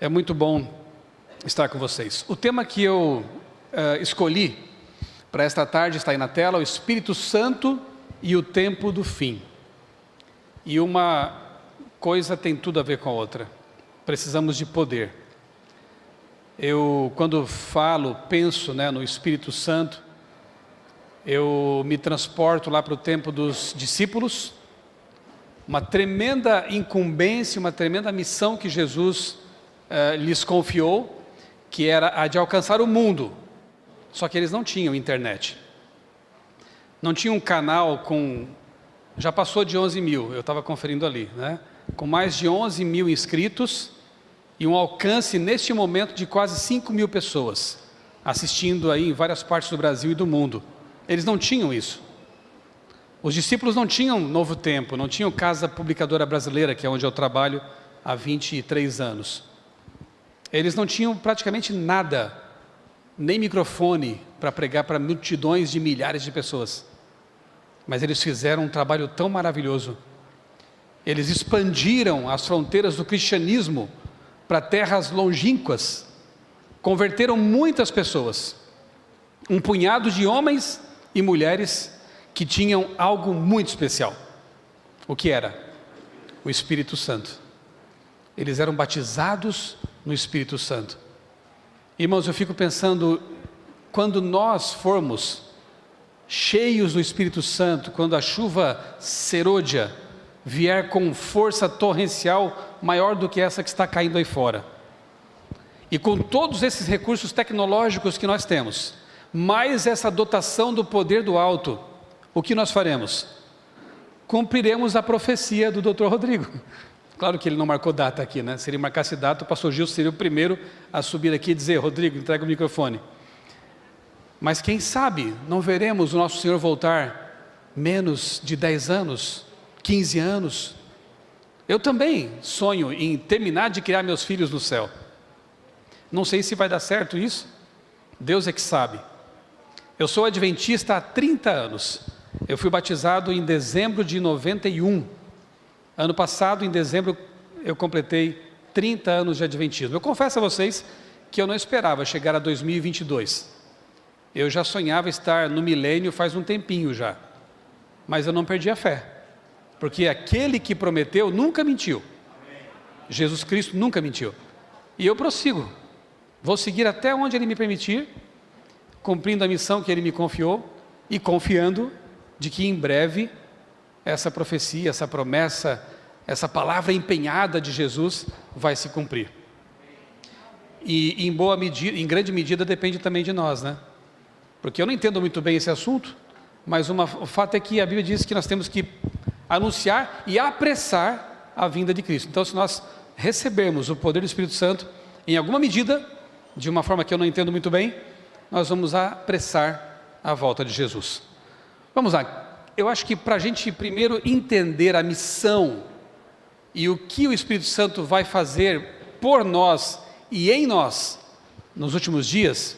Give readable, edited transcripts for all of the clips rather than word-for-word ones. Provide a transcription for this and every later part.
É muito bom estar com vocês. O tema que eu escolhi para esta tarde está aí na tela: o Espírito Santo e o tempo do fim. E uma coisa tem tudo a ver com a outra. Precisamos de poder. Eu, quando penso no Espírito Santo, eu me transporto lá para o tempo dos discípulos, uma tremenda incumbência, uma tremenda missão que Jesus lhes confiou, que era a de alcançar o mundo. Só que eles não tinham internet, não tinham um canal com, já passou de 11 mil, eu estava conferindo ali, com mais de 11 mil inscritos e um alcance neste momento de quase 5 mil pessoas, assistindo aí em várias partes do Brasil e do mundo. Eles não tinham isso. Os discípulos não tinham Novo Tempo, não tinham Casa Publicadora Brasileira, que é onde eu trabalho há 23 anos. Eles não tinham praticamente nada, nem microfone para pregar para multidões de milhares de pessoas. Mas eles fizeram um trabalho tão maravilhoso. Eles expandiram as fronteiras do cristianismo para terras longínquas, converteram muitas pessoas, um punhado de homens e mulheres que tinham algo muito especial. O que era? O Espírito Santo. Eles eram batizados no Espírito Santo. Irmãos, eu fico pensando, quando nós formos cheios do Espírito Santo, quando a chuva serôdia vier com força torrencial maior do que essa que está caindo aí fora, e com todos esses recursos tecnológicos que nós temos, mais essa dotação do poder do alto, o que nós faremos? Cumpriremos a profecia do Dr. Rodrigo. Claro que ele não marcou data aqui, Se ele marcasse data, o pastor Gil seria o primeiro a subir aqui e dizer: Rodrigo, entrega o microfone. Mas quem sabe não veremos o nosso Senhor voltar menos de 10 anos, 15 anos. Eu também sonho em terminar de criar meus filhos no céu. Não sei se vai dar certo isso, Deus é que sabe. Eu sou adventista há 30 anos. Eu fui batizado em dezembro de 91. Ano passado, em dezembro, eu completei 30 anos de adventismo. Eu confesso a vocês que eu não esperava chegar a 2022. Eu já sonhava estar no milênio faz um tempinho já. Mas eu não perdi a fé. Porque aquele que prometeu nunca mentiu. Jesus Cristo nunca mentiu. E eu prossigo. Vou seguir até onde Ele me permitir, cumprindo a missão que Ele me confiou e confiando de que em breve essa profecia, essa promessa, essa palavra empenhada de Jesus vai se cumprir. E em grande medida depende também de nós, Porque eu não entendo muito bem esse assunto, mas o fato é que a Bíblia diz que nós temos que anunciar e apressar a vinda de Cristo. Então, se nós recebermos o poder do Espírito Santo, em alguma medida, de uma forma que eu não entendo muito bem, nós vamos apressar a volta de Jesus. Vamos lá. Eu acho que para a gente primeiro entender a missão e o que o Espírito Santo vai fazer por nós e em nós nos últimos dias,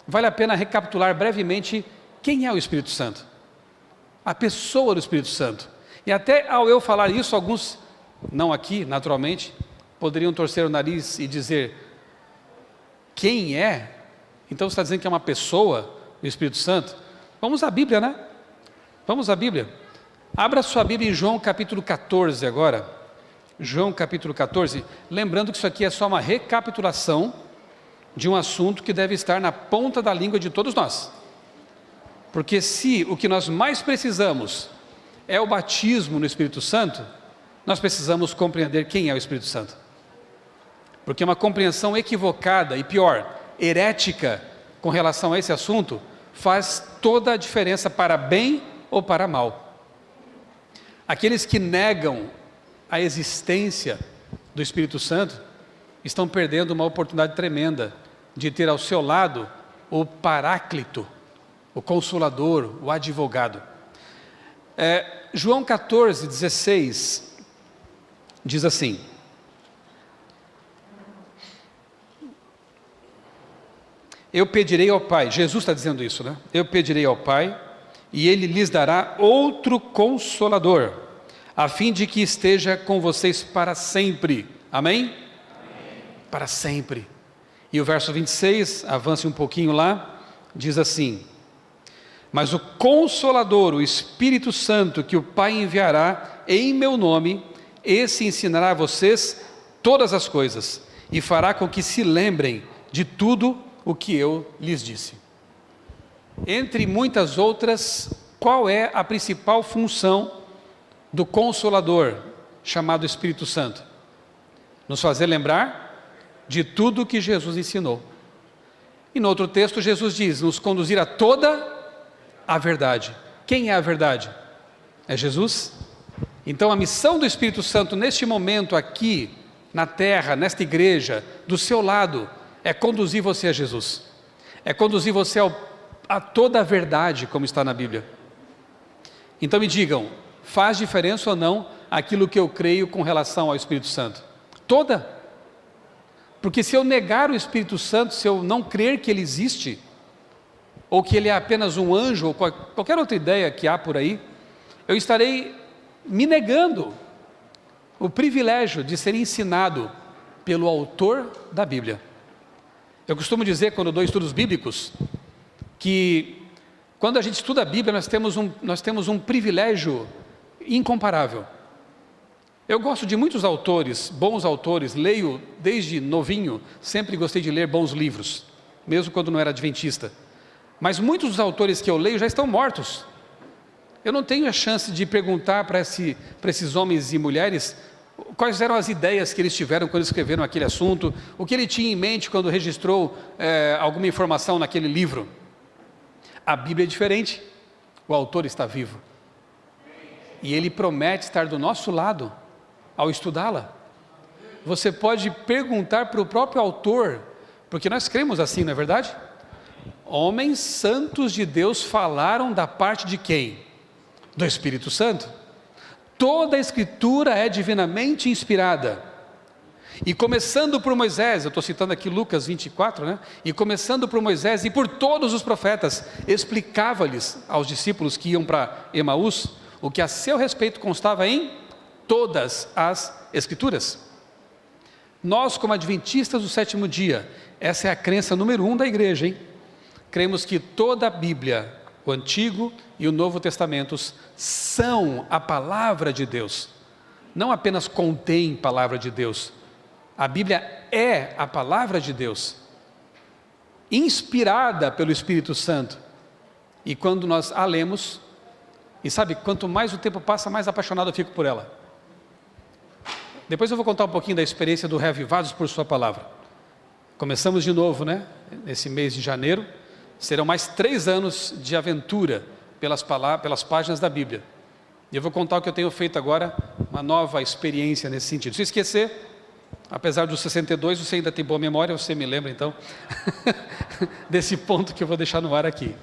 vale a pena recapitular brevemente quem é o Espírito Santo, a pessoa do Espírito Santo. E até ao eu falar isso, alguns, não aqui naturalmente, poderiam torcer o nariz e dizer: quem é? Então você está dizendo que é uma pessoa, o Espírito Santo? Vamos à Bíblia, Vamos à Bíblia. Abra sua Bíblia em João capítulo 14 agora. João capítulo 14. Lembrando que isso aqui é só uma recapitulação de um assunto que deve estar na ponta da língua de todos nós. Porque se o que nós mais precisamos é o batismo no Espírito Santo, nós precisamos compreender quem é o Espírito Santo. Porque uma compreensão equivocada e pior, herética, com relação a esse assunto, faz toda a diferença para bem ou para mal. Aqueles que negam a existência do Espírito Santo estão perdendo uma oportunidade tremenda de ter ao seu lado o Paráclito, o Consolador, o Advogado. João 14, 16 diz assim: eu pedirei ao Pai, Jesus está dizendo isso, eu pedirei ao Pai, e Ele lhes dará outro Consolador, a fim de que esteja com vocês para sempre. Amém? Amém. para sempre. E o verso 26, avance um pouquinho lá, diz assim: mas o Consolador, o Espírito Santo, que o Pai enviará em meu nome, esse ensinará a vocês todas as coisas, e fará com que se lembrem de tudo o que eu lhes disse. Entre muitas outras, qual é a principal função do Consolador, chamado Espírito Santo? Nos fazer lembrar de tudo que Jesus ensinou. E no outro texto Jesus diz, nos conduzir a toda a verdade. Quem é a verdade? É Jesus. Então a missão do Espírito Santo neste momento aqui, na terra, nesta igreja, do seu lado, é conduzir você a Jesus. É conduzir você a toda a verdade, como está na Bíblia. Então me digam, faz diferença ou não aquilo que eu creio com relação ao Espírito Santo? Toda. Porque se eu negar o Espírito Santo, se eu não crer que ele existe, ou que ele é apenas um anjo, ou qualquer outra ideia que há por aí, eu estarei me negando o privilégio de ser ensinado pelo autor da Bíblia. Eu costumo dizer, quando dou estudos bíblicos, que quando a gente estuda a Bíblia, nós temos um privilégio incomparável. Eu gosto de muitos autores, bons autores, leio desde novinho, sempre gostei de ler bons livros, mesmo quando não era adventista. Mas muitos dos autores que eu leio já estão mortos. Eu não tenho a chance de perguntar para esses homens e mulheres quais eram as ideias que eles tiveram quando escreveram aquele assunto, o que ele tinha em mente quando registrou alguma informação naquele livro. A Bíblia é diferente, o autor está vivo. E ele promete estar do nosso lado ao estudá-la. Você pode perguntar para o próprio autor, porque nós cremos assim, não é verdade? Homens santos de Deus falaram da parte de quem? Do Espírito Santo. Toda a Escritura é divinamente inspirada. E começando por Moisés, eu estou citando aqui Lucas 24, né? E começando por Moisés e por todos os profetas, explicava-lhes aos discípulos que iam para Emaús, o que a seu respeito constava em todas as Escrituras. Nós, como adventistas do sétimo dia, essa é a crença número 1 da igreja, hein? Cremos que toda a Bíblia, o Antigo e o Novo Testamentos, são a palavra de Deus. Não apenas contém palavra de Deus. A Bíblia é a palavra de Deus, inspirada pelo Espírito Santo. E quando nós a lemos, e sabe, quanto mais o tempo passa, mais apaixonado eu fico por ela. Depois eu vou contar um pouquinho da experiência do Reavivados por sua palavra. Começamos de novo, né? Nesse mês de janeiro. Serão mais 3 anos de aventura pelas páginas da Bíblia. E eu vou contar o que eu tenho feito agora, uma nova experiência nesse sentido. Se esquecer, apesar dos 62, você ainda tem boa memória, você me lembra então, desse ponto que eu vou deixar no ar aqui.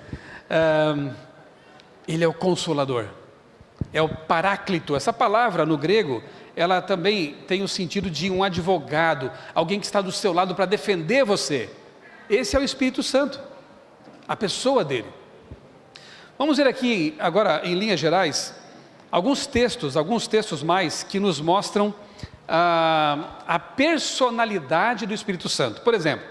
Ele é o Consolador, é o Paráclito. Essa palavra no grego, ela também tem o sentido de um advogado, alguém que está do seu lado para defender você. Esse é o Espírito Santo, a pessoa dele. Vamos ver aqui agora, em linhas gerais, alguns textos mais que nos mostram a personalidade do Espírito Santo. Por exemplo,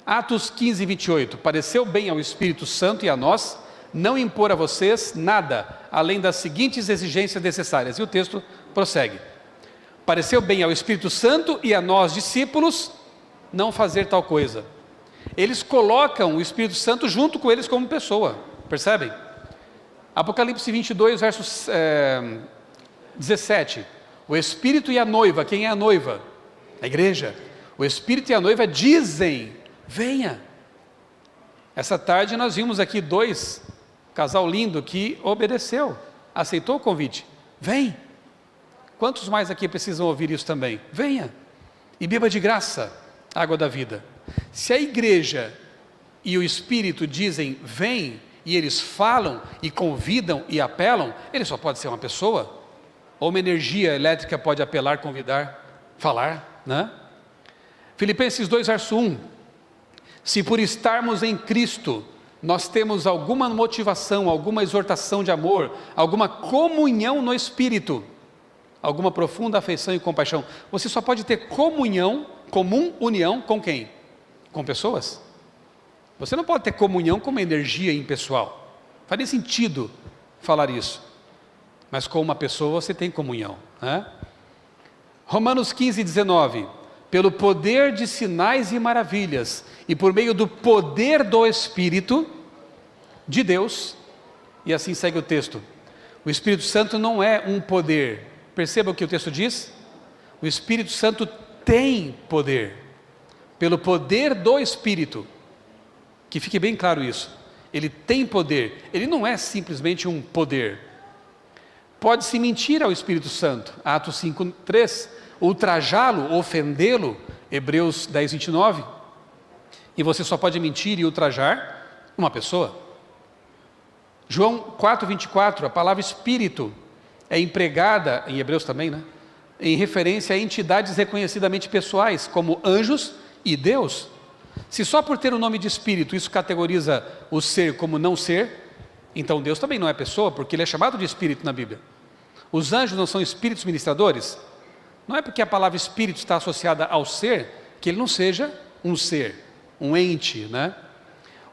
Atos 15, 28, pareceu bem ao Espírito Santo e a nós não impor a vocês nada, além das seguintes exigências necessárias. E o texto prossegue. Pareceu bem ao Espírito Santo e a nós, discípulos, não fazer tal coisa. Eles colocam o Espírito Santo junto com eles como pessoa, percebem? Apocalipse 22, verso 17. O Espírito e a noiva, quem é a noiva? A igreja. O Espírito e a noiva dizem, venha. Essa tarde nós vimos aqui casal lindo que obedeceu, aceitou o convite. Vem. Quantos mais aqui precisam ouvir isso também? Venha e beba de graça a água da vida. Se a igreja e o Espírito dizem vem, e eles falam e convidam e apelam, ele só pode ser uma pessoa, ou uma energia elétrica pode apelar, convidar, falar, né? Filipenses 2, verso 1. Se por estarmos em Cristo, nós temos alguma motivação, alguma exortação de amor, alguma comunhão no Espírito, alguma profunda afeição e compaixão. Você só pode ter comunhão, comum união com quem? Com pessoas. Você não pode ter comunhão com uma energia impessoal. Faz nem sentido falar isso. Mas com uma pessoa você tem comunhão, né? Romanos 15, 19. Pelo poder de sinais e maravilhas, e por meio do poder do Espírito de Deus, e assim segue o texto. O Espírito Santo não é um poder. Perceba o que o texto diz? O Espírito Santo tem poder. Pelo poder do Espírito. Que fique bem claro isso. Ele tem poder. Ele não é simplesmente um poder. Pode-se mentir ao Espírito Santo. Atos 5, 3. Ultrajá-lo, ofendê-lo. Hebreus 10, 29. E você só pode mentir e ultrajar uma pessoa. João 4, 24, a palavra Espírito é empregada, em Hebreus também, né? Em referência a entidades reconhecidamente pessoais, como anjos e Deus. Se só por ter o nome de Espírito isso categoriza o ser como não ser, então Deus também não é pessoa, porque Ele é chamado de Espírito na Bíblia. Os anjos não são espíritos ministradores? Não é porque a palavra Espírito está associada ao ser, que ele não seja um ser, um ente, né?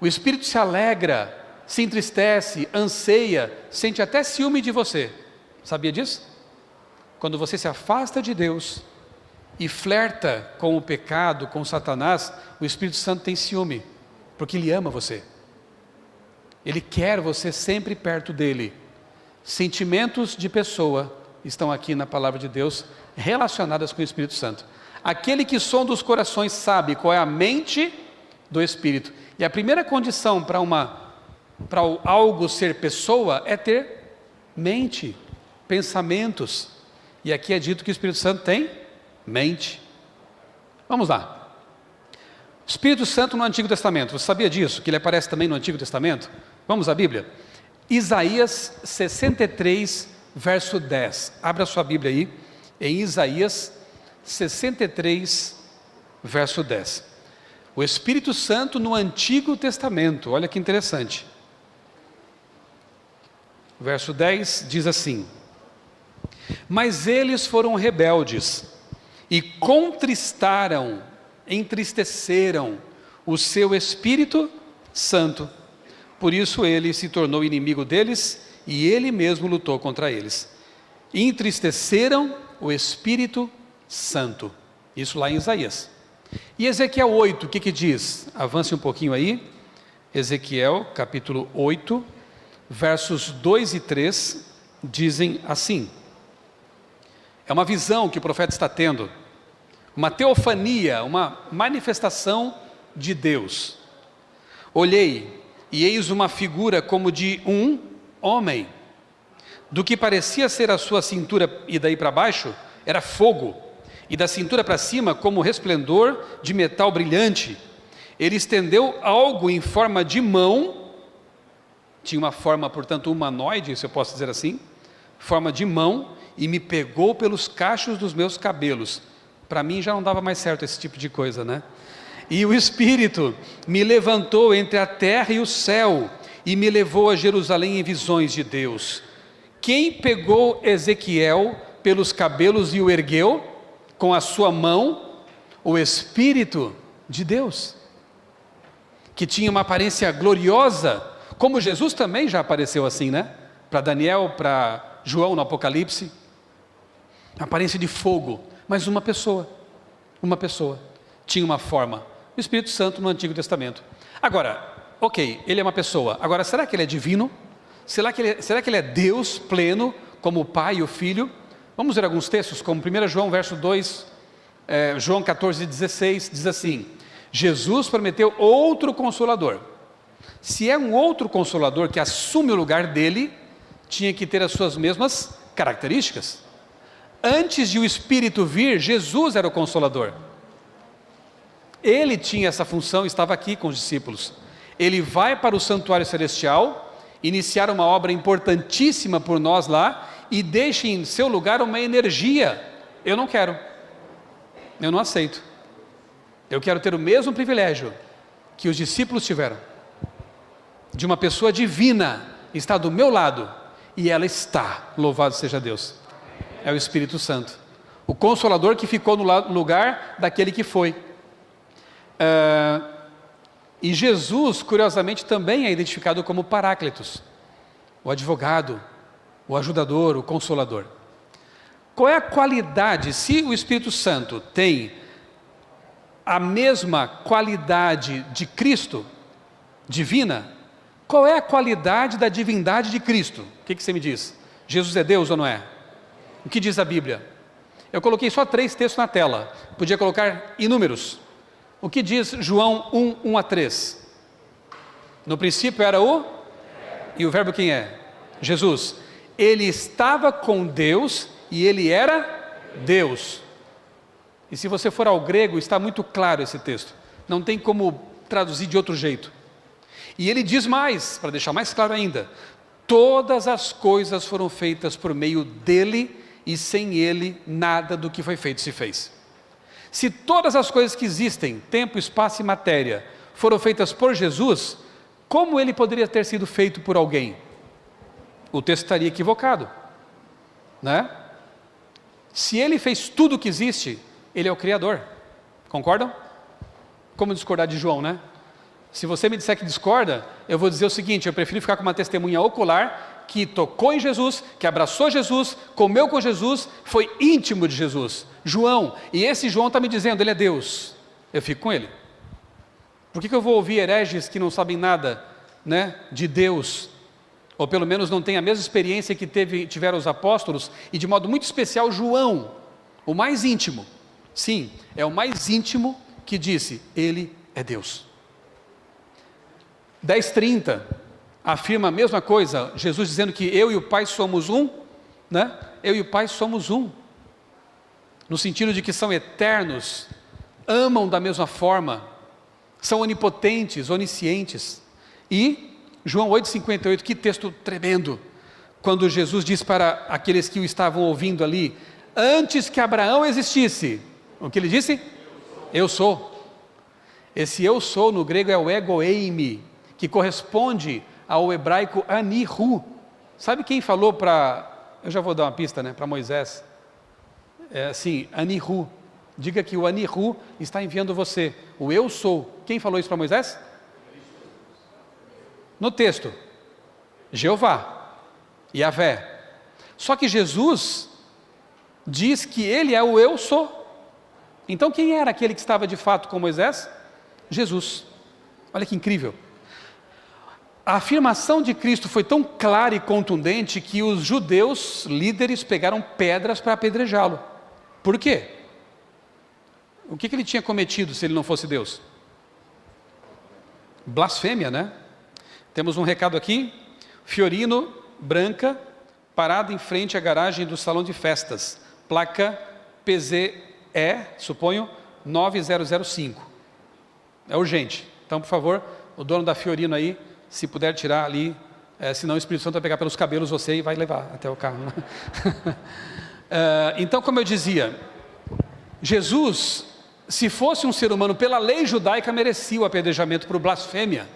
O Espírito se alegra, se entristece, anseia, sente até ciúme de você. Sabia disso? Quando você se afasta de Deus e flerta com o pecado, com Satanás, o Espírito Santo tem ciúme, porque Ele ama você. Ele quer você sempre perto dEle. Sentimentos de pessoa estão aqui na palavra de Deus, relacionadas com o Espírito Santo. Aquele que sonda os corações sabe qual é a mente do Espírito. E a primeira condição para algo ser pessoa é ter mente, pensamentos. E aqui é dito que o Espírito Santo tem mente. Vamos lá. O Espírito Santo no Antigo Testamento, você sabia disso? Que ele aparece também no Antigo Testamento? Vamos à Bíblia? Isaías 63, verso 10. Abra a sua Bíblia aí, em Isaías 63, verso 10. O Espírito Santo no Antigo Testamento, olha que interessante. Verso 10 diz assim: mas eles foram rebeldes e contristaram, entristeceram o seu Espírito Santo. Por isso ele se tornou inimigo deles e ele mesmo lutou contra eles. Entristeceram o Espírito Santo. Isso lá em Isaías. E Ezequiel 8, o que diz? Avance um pouquinho aí. Ezequiel capítulo 8, versos 2 e 3, dizem assim. É uma visão que o profeta está tendo, uma teofania, uma manifestação de Deus. Olhei, e eis uma figura como de um homem, do que parecia ser a sua cintura, e daí para baixo, era fogo, e da cintura para cima, como resplendor de metal brilhante. Ele estendeu algo em forma de mão, tinha uma forma, portanto, humanoide, se eu posso dizer assim, forma de mão, e me pegou pelos cachos dos meus cabelos. Para mim já não dava mais certo esse tipo de coisa, né? E o Espírito me levantou entre a terra e o céu, e me levou a Jerusalém em visões de Deus. Quem pegou Ezequiel pelos cabelos e o ergueu com a sua mão? O Espírito de Deus, que tinha uma aparência gloriosa, como Jesus também já apareceu assim, né? Para Daniel, para João no Apocalipse, aparência de fogo, mas uma pessoa, tinha uma forma. O Espírito Santo no Antigo Testamento. Agora, ok, ele é uma pessoa, agora será que ele é divino? Será que ele é Deus pleno, como o Pai e o Filho? Vamos ver alguns textos, como 1 João verso 2, João 14, 16, diz assim: Jesus prometeu outro Consolador. Se é um outro Consolador que assume o lugar dele, tinha que ter as suas mesmas características. Antes de o Espírito vir, Jesus era o Consolador. Ele tinha essa função, estava aqui com os discípulos. Ele vai para o santuário celestial, iniciar uma obra importantíssima por nós lá, e deixa em seu lugar uma energia. Eu não quero, eu não aceito. Eu quero ter o mesmo privilégio que os discípulos tiveram, de uma pessoa divina, está do meu lado, e ela está, louvado seja Deus. É o Espírito Santo. O Consolador que ficou no lugar daquele que foi. E Jesus, curiosamente, também é identificado como Paráclitos, o advogado, o ajudador, o consolador. Qual é a qualidade, se o Espírito Santo tem a mesma qualidade de Cristo, divina, qual é a qualidade da divindade de Cristo? O que você me diz? Jesus é Deus ou não é? O que diz a Bíblia? Eu coloquei só 3 textos na tela, podia colocar inúmeros. O que diz João 1, 1-3? No princípio era o... E o verbo quem é? Jesus. Ele estava com Deus e ele era Deus. E se você for ao grego, está muito claro esse texto. Não tem como traduzir de outro jeito. E ele diz mais, para deixar mais claro ainda: todas as coisas foram feitas por meio dele, e sem ele nada do que foi feito se fez. Se todas as coisas que existem, tempo, espaço e matéria, foram feitas por Jesus, como ele poderia ter sido feito por alguém? O texto estaria equivocado, né? Se ele fez tudo o que existe, ele é o Criador. Concordam? Como discordar de João, né? Se você me disser que discorda, eu vou dizer o seguinte: eu prefiro ficar com uma testemunha ocular que tocou em Jesus, que abraçou Jesus, comeu com Jesus, foi íntimo de Jesus, João. E esse João está me dizendo, ele é Deus. Eu fico com ele. Por que eu vou ouvir hereges que não sabem nada, né, de Deus? Ou pelo menos não têm a mesma experiência que tiveram os apóstolos, e de modo muito especial João, o mais íntimo. Sim, é o mais íntimo que disse, ele é Deus. 10:30 afirma a mesma coisa, Jesus dizendo que eu e o Pai somos um, né? Eu e o Pai somos um, no sentido de que são eternos, amam da mesma forma, são onipotentes, oniscientes. E João 8:58, que texto tremendo, quando Jesus diz para aqueles que o estavam ouvindo ali, antes que Abraão existisse, o que ele disse? Eu sou. Esse eu sou no grego é o ego eimi, que corresponde ao hebraico anihu. Sabe quem falou para, eu já vou dar uma pista, né, para Moisés? É assim, anihu. Diga que o anihu está enviando você. O eu sou. Quem falou isso para Moisés? No texto, Jeová, Yahvé. Só que Jesus diz que ele é o eu sou. Então quem era aquele que estava de fato com Moisés? Jesus. Olha que incrível. A afirmação de Cristo foi tão clara e contundente que os judeus líderes pegaram pedras para apedrejá-lo. Por quê? O que ele tinha cometido se ele não fosse Deus? Blasfêmia, né? Temos um recado aqui: Fiorino, branca, parado em frente à garagem do salão de festas, placa PZE, suponho, 9005. É urgente. Então, por favor, o dono da Fiorino aí, se puder tirar ali, senão o Espírito Santo vai pegar pelos cabelos você e vai levar até o carro. Então, como eu dizia, Jesus, se fosse um ser humano, pela lei judaica, merecia o apedrejamento por blasfêmia.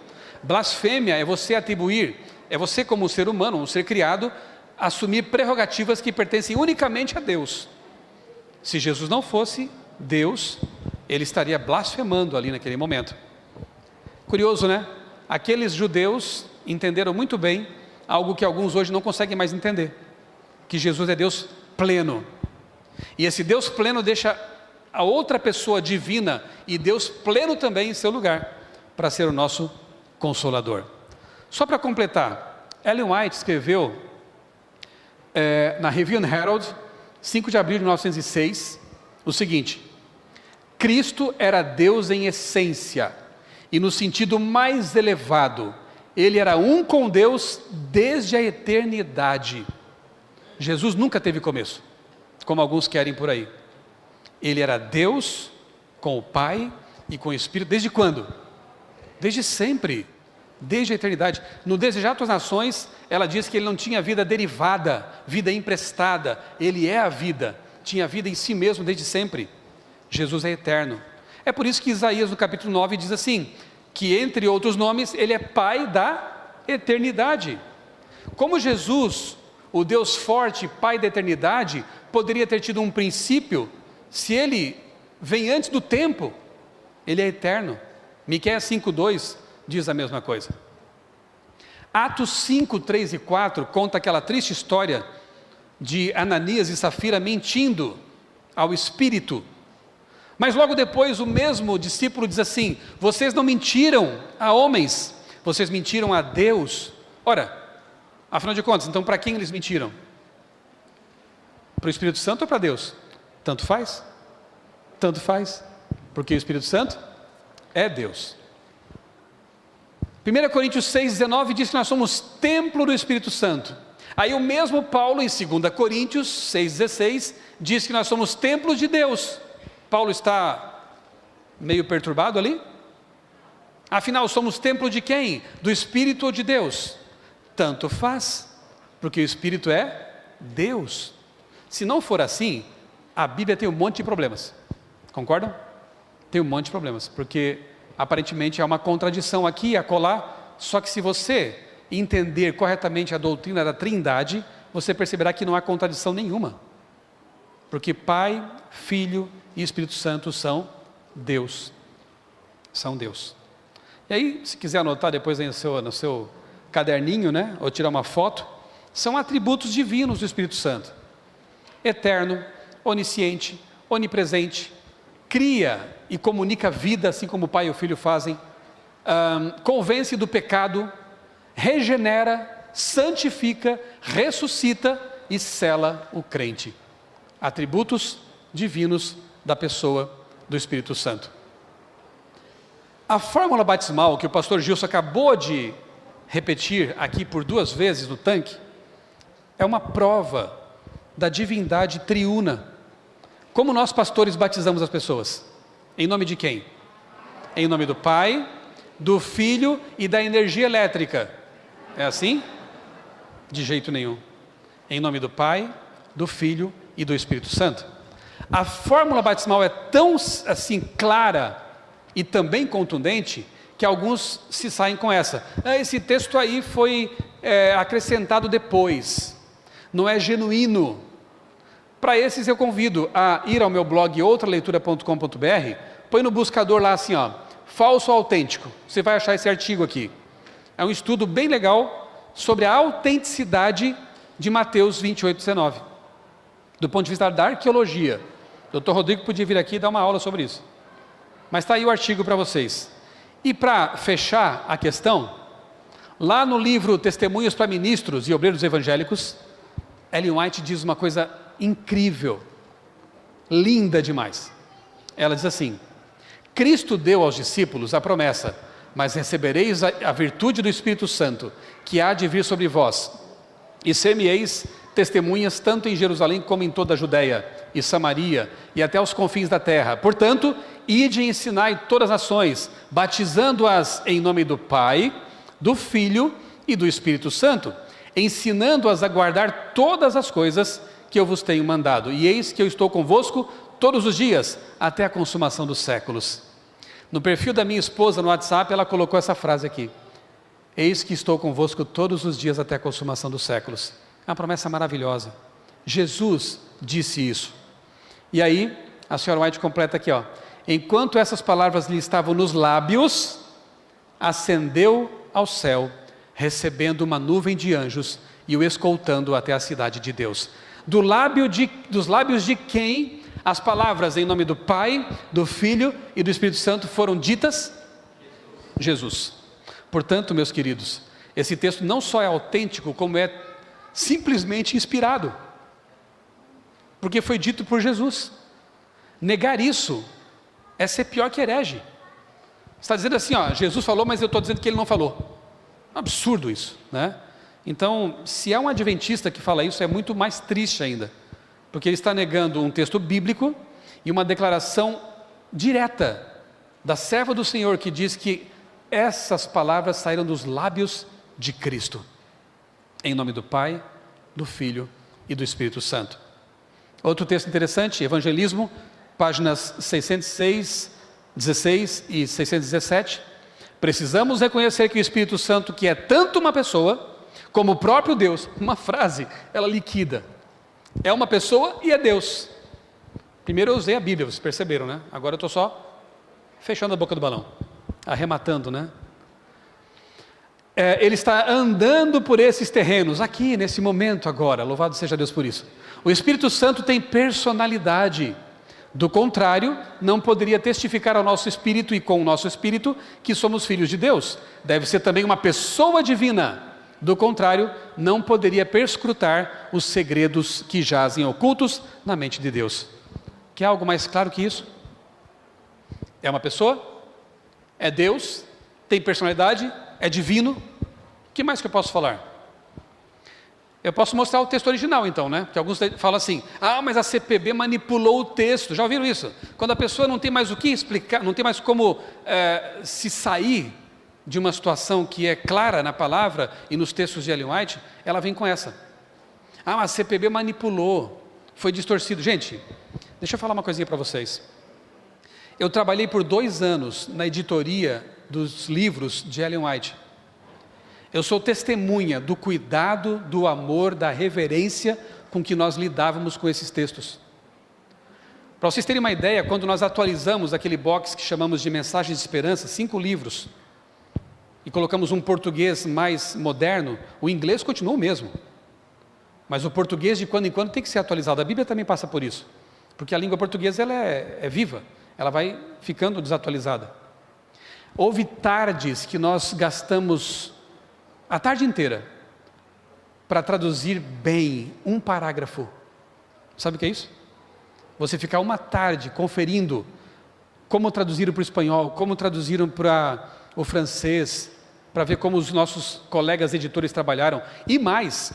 Blasfêmia é você atribuir, é você como ser humano, um ser criado, assumir prerrogativas que pertencem unicamente a Deus. Se Jesus não fosse Deus, ele estaria blasfemando ali naquele momento. Curioso, né? Aqueles judeus entenderam muito bem algo que alguns hoje não conseguem mais entender, que Jesus é Deus pleno, e esse Deus pleno deixa a outra pessoa divina e Deus pleno também em seu lugar, para ser o nosso Consolador. Só para completar, Ellen White escreveu na Review and Herald, 5 de abril de 1906, o seguinte: Cristo era Deus em essência, e no sentido mais elevado, ele era um com Deus desde a eternidade. Jesus nunca teve começo, como alguns querem por aí. Ele era Deus com o Pai e com o Espírito, desde quando? Desde sempre, desde a eternidade. No Desejar Tuas Nações, ela diz que ele não tinha vida derivada, vida emprestada, ele é a vida, tinha vida em si mesmo desde sempre. Jesus é eterno. É por isso que Isaías no capítulo 9 diz assim, que entre outros nomes, ele é Pai da eternidade. Como Jesus, o Deus forte, Pai da eternidade, poderia ter tido um princípio se Ele vem antes do tempo? Ele é eterno. Miqueias 5:2 diz a mesma coisa. Atos 5, 3 e 4 conta aquela triste história de Ananias e Safira mentindo ao Espírito. Mas logo depois o mesmo discípulo diz assim: vocês não mentiram a homens, vocês mentiram a Deus. Ora, afinal de contas, então para quem eles mentiram? Para o Espírito Santo ou para Deus? Tanto faz. Tanto faz, porque o Espírito Santo é Deus. 1 Coríntios 6,19 diz que nós somos templo do Espírito Santo. Aí o mesmo Paulo em 2 Coríntios 6,16 diz que nós somos templos de Deus. Paulo está meio perturbado ali? Afinal, somos templo de quem? Do Espírito ou de Deus? Tanto faz, porque o Espírito é Deus. Se não for assim, a Bíblia tem um monte de problemas. Concordam? Tem um monte de problemas, porque aparentemente há uma contradição aqui e acolá, só que se você entender corretamente a doutrina da Trindade, você perceberá que não há contradição nenhuma, porque Pai, Filho e Espírito Santo são Deus. São Deus. E aí, se quiser anotar depois aí no seu caderninho, né, ou tirar uma foto, são atributos divinos do Espírito Santo: eterno, onisciente, onipresente, cria e comunica vida, assim como o Pai e o Filho fazem, convence do pecado, regenera, santifica, ressuscita e sela o crente. Atributos divinos da pessoa do Espírito Santo. A fórmula batismal que o pastor Gilson acabou de repetir aqui por 2 vezes no tanque, é uma prova da divindade triuna. Como nós pastores batizamos as pessoas? Em nome de quem? Em nome do Pai, do Filho e da energia elétrica. É assim? De jeito nenhum. Em nome do Pai, do Filho e do Espírito Santo. A fórmula batismal é tão assim clara e também contundente que alguns se saem com essa: esse texto aí foi acrescentado depois, não é genuíno. Para esses eu convido a ir ao meu blog outraleitura.com.br, põe no buscador lá assim, ó, falso ou autêntico, você vai achar esse artigo aqui. É um estudo bem legal sobre a autenticidade de Mateus 28:19, do ponto de vista da arqueologia. O Dr. Rodrigo podia vir aqui e dar uma aula sobre isso, mas está aí o artigo para vocês. E para fechar a questão, lá no livro Testemunhos para Ministros e Obreiros Evangélicos, Ellen White diz uma coisa incrível, linda demais. Ela diz assim: Cristo deu aos discípulos a promessa: mas recebereis a virtude do Espírito Santo, que há de vir sobre vós, e ser-me-eis testemunhas tanto em Jerusalém como em toda a Judéia e Samaria e até os confins da terra. Portanto, ide e ensinai todas as nações, batizando-as em nome do Pai, do Filho e do Espírito Santo, ensinando-as a guardar todas as coisas que eu vos tenho mandado. E eis que eu estou convosco todos os dias, até a consumação dos séculos. No perfil da minha esposa no WhatsApp, ela colocou essa frase aqui: eis que estou convosco todos os dias até a consumação dos séculos. É uma promessa maravilhosa. Jesus disse isso. E aí, a senhora White completa aqui, ó: enquanto essas palavras lhe estavam nos lábios, ascendeu ao céu, recebendo uma nuvem de anjos e o escoltando até a cidade de Deus. Dos lábios de quem as palavras em nome do Pai, do Filho e do Espírito Santo foram ditas? Jesus. Portanto, meus queridos, esse texto não só é autêntico, como é simplesmente inspirado, porque foi dito por Jesus. Negar isso é ser pior que herege. Você está dizendo assim, ó, Jesus falou, mas eu estou dizendo que ele não falou. É um absurdo isso, né? Então, se é um adventista que fala isso, é muito mais triste ainda, porque ele está negando um texto bíblico e uma declaração direta da serva do Senhor, que diz que essas palavras saíram dos lábios de Cristo, em nome do Pai, do Filho e do Espírito Santo. Outro texto interessante, Evangelismo, páginas 606, 16 e 617. Precisamos reconhecer que o Espírito Santo, que é tanto uma pessoa, como o próprio Deus. Uma frase, ela liquida. É uma pessoa e é Deus. Primeiro eu usei a Bíblia, vocês perceberam, né? Agora eu estou só fechando a boca do balão, arrematando, né? Ele está andando por esses terrenos, aqui, nesse momento agora, louvado seja Deus por isso. O Espírito Santo tem personalidade, do contrário, não poderia testificar ao nosso espírito e com o nosso espírito que somos filhos de Deus. Deve ser também uma pessoa divina, do contrário, não poderia perscrutar os segredos que jazem ocultos na mente de Deus. Quer algo mais claro que isso? É uma pessoa, é Deus, tem personalidade, é divino. O que mais que eu posso falar? Eu posso mostrar o texto original então, né? Porque alguns falam assim, mas a CPB manipulou o texto. Já ouviram isso? Quando a pessoa não tem mais o que explicar, não tem mais como se sair de uma situação que é clara na palavra e nos textos de Ellen White, ela vem com essa. A CPB manipulou, foi distorcido. Gente, deixa eu falar uma coisinha para vocês. Eu trabalhei por 2 anos na editoria dos livros de Ellen White. Eu sou testemunha do cuidado, do amor, da reverência com que nós lidávamos com esses textos. Para vocês terem uma ideia, quando nós atualizamos aquele box que chamamos de Mensagens de Esperança, 5 livros, e colocamos um português mais moderno, o inglês continua o mesmo. Mas o português de quando em quando tem que ser atualizado. A Bíblia também passa por isso. Porque a língua portuguesa ela é viva, ela vai ficando desatualizada. Houve tardes que nós gastamos a tarde inteira para traduzir bem um parágrafo. Sabe o que é isso? Você ficar uma tarde conferindo como traduziram para o espanhol, como traduziram para o francês, para ver como os nossos colegas editores trabalharam. E mais,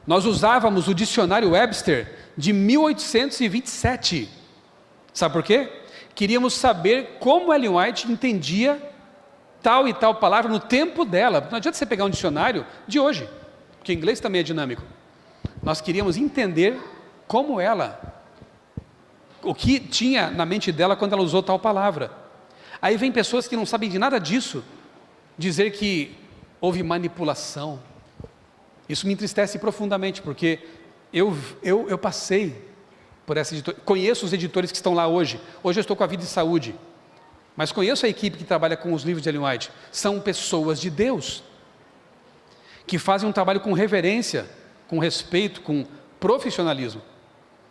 nós usávamos o dicionário Webster de 1827. Sabe por quê? Queríamos saber como Ellen White entendia tal e tal palavra no tempo dela. Não adianta você pegar um dicionário de hoje, porque o inglês também é dinâmico. Nós queríamos entender como ela, o que tinha na mente dela quando ela usou tal palavra. Aí vem pessoas que não sabem de nada disso, dizer que houve manipulação. Isso me entristece profundamente, porque eu passei por essa editora, conheço os editores que estão lá hoje. Hoje eu estou com a Vida e Saúde, mas conheço a equipe que trabalha com os livros de Ellen White. São pessoas de Deus, que fazem um trabalho com reverência, com respeito, com profissionalismo.